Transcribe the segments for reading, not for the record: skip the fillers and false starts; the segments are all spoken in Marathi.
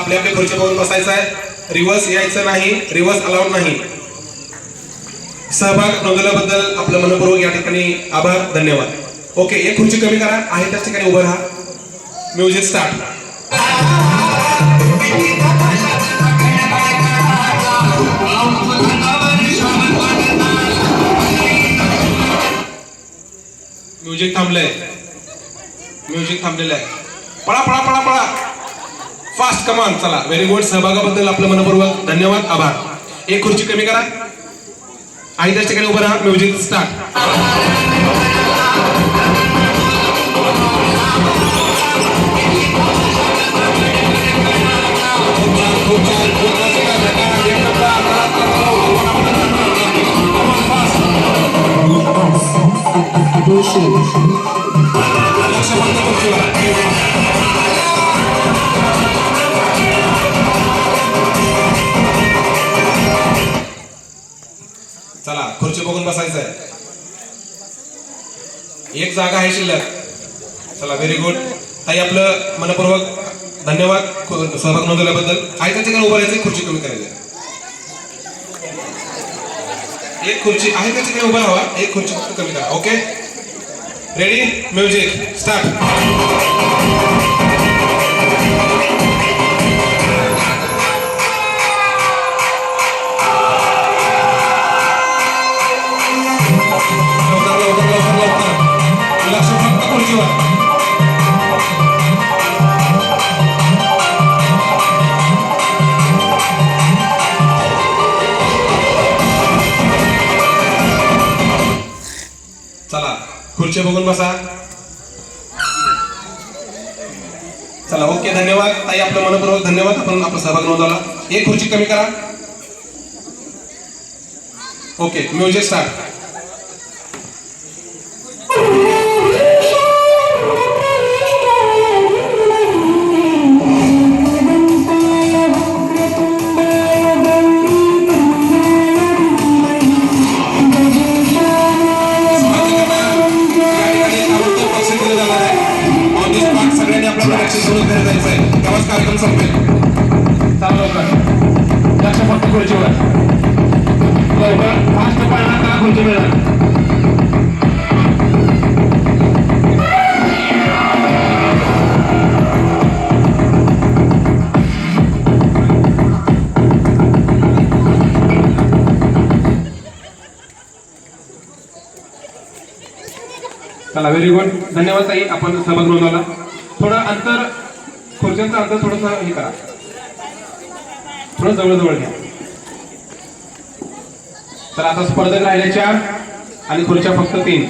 आपली आपली खुर्ची बघून बसायचं आहे, रिव्हर्स यायचं नाही, रिव्हर्स अलाउड नाही. सहभाग नोंदवल्याबद्दल आपलं मनपूर्वक या ठिकाणी आभार, धन्यवाद. ओके, एक खुर्ची कमी करा, आहे त्याच ठिकाणी उभं राहा. Music start. म्युझिक थांबलंय, म्युझिक थांबलेलं आहे. पळा पळा पळा पळा, फास्ट, कमान. चला, व्हेरी गुड. सहभागाबद्दल आपलं मनपूर्वक धन्यवाद, आभार. एक खुर्ची कमी करा, आहे त्याच ठिकाणी उभं राहा. Music start. चला, खुर्ची बघून बसायचं आहे. एक जागा आहे शिल्लक. चला, व्हेरी गुड. ताई, आपलं मनपूर्वक धन्यवाद सहभाग नोंदवल्याबद्दल. आहे त्या ठिकाणी उभं राहायचं, खुर्ची कमी करायची. एक खुर्ची आहे त्या ठिकाणी उभं राहा, एक खुर्ची फक्त कमी करा. Okay, ready, music start. लक्ष फक्त खुर्चीवर. चला, खुर्ची बघून बसा. चला, ओके, धन्यवाद ताई, आपलं मनपूर्वक धन्यवाद. आपण आपला सहभाग नोंदवला. एक खुर्ची कमी करा. Okay, music start. सगळ्यांनी आपल्याला लक्ष सुरू करायचं आहे, तेव्हाच कार्यक्रम संपेल. चालू लवकर, लक्ष फक्त खुर्चीवर. लवकर फास्ट पळणार का खुर्ची मिळणार. चला, व्हेरी गुड. धन्यवाद ताई, आपण सहभाग नोंदवला. थोडं अंतर, खुर्च्यांचं अंतर थोडंसं हे करा, थोडं जवळ घ्या. तर आता स्पर्धक राहिले 4 आणि खुर्च्या फक्त 3.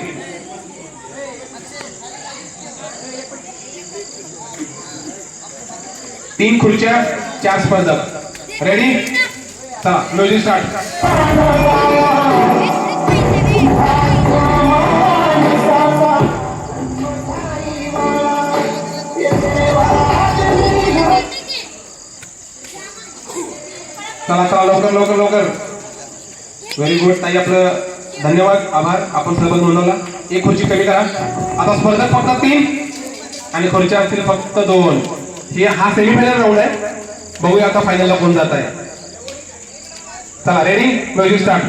तीन खुर्च्या, 4 स्पर्धक. रेडी, चला, म्युझिक स्टार्ट. चला चला, लवकर लवकर लवकर. व्हेरी गुड ताई, आपलं धन्यवाद, आभार. आपण सहभाग नोंदवला. एक खुर्ची कमी करा. आता स्पर्धक फक्त 3 आणि खुर्च्या असतील फक्त 2. हा सेमीफायनल राऊंड आहे. बघूया आता फायनलला कोण जात आहे. चला, ready, music start.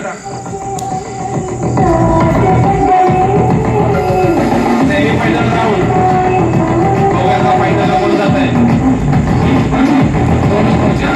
Semifinal round. बघूया आता फायनलला कोण जात आहे. 2 खुर्च्या.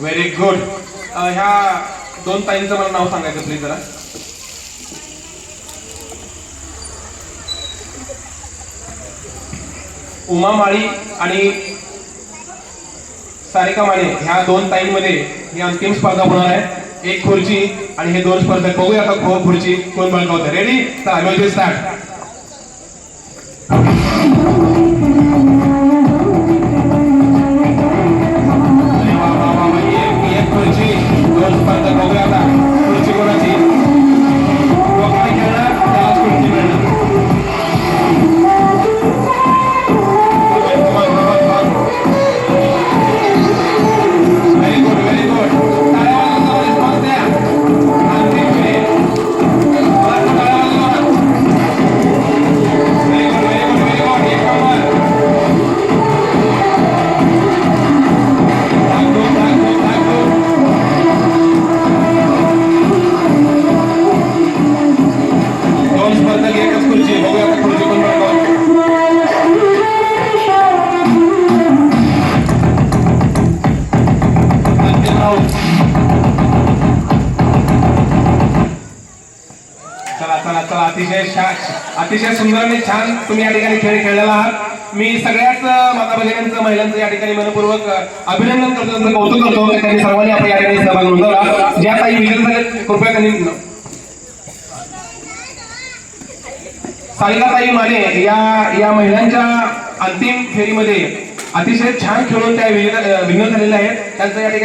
Very good. ह्या 2 ताईंचं मला नाव सांगायचं प्लीज जरा. उमा माळी आणि सारिका माने, ह्या 2 ताईंमध्ये ही अंतिम स्पर्धा होणार आहे. एक खुर्ची आणि हे 2 स्पर्धक. बघूया आता खुर्ची कोण बळकावतं. रेडी, चला, म्युझिक स्टार्ट. एक खुर्ची, 2 स्पर्धक. बघूया आता. चला चला चला अतिशय सुंदर आणि छान तुम्ही या ठिकाणी खेळ खेळलेला आहात. मी सगळ्याच माता भगिनींचं महिलांचं या ठिकाणी मनपूर्वक अभिनंदन करतो, त्यांचं कौतुक करतो की त्यांनी सर्वांनी आपण या ठिकाणी सहभाग नोंदवला. ज्या ताई विजय झाले कृपया त्यांनी सारिकाताई माने या महिलांच्या अंतिम फेरीमध्ये अतिशय छान खेळून त्या विनर झालेल्या आहेत. त्यांचं या ठिकाणी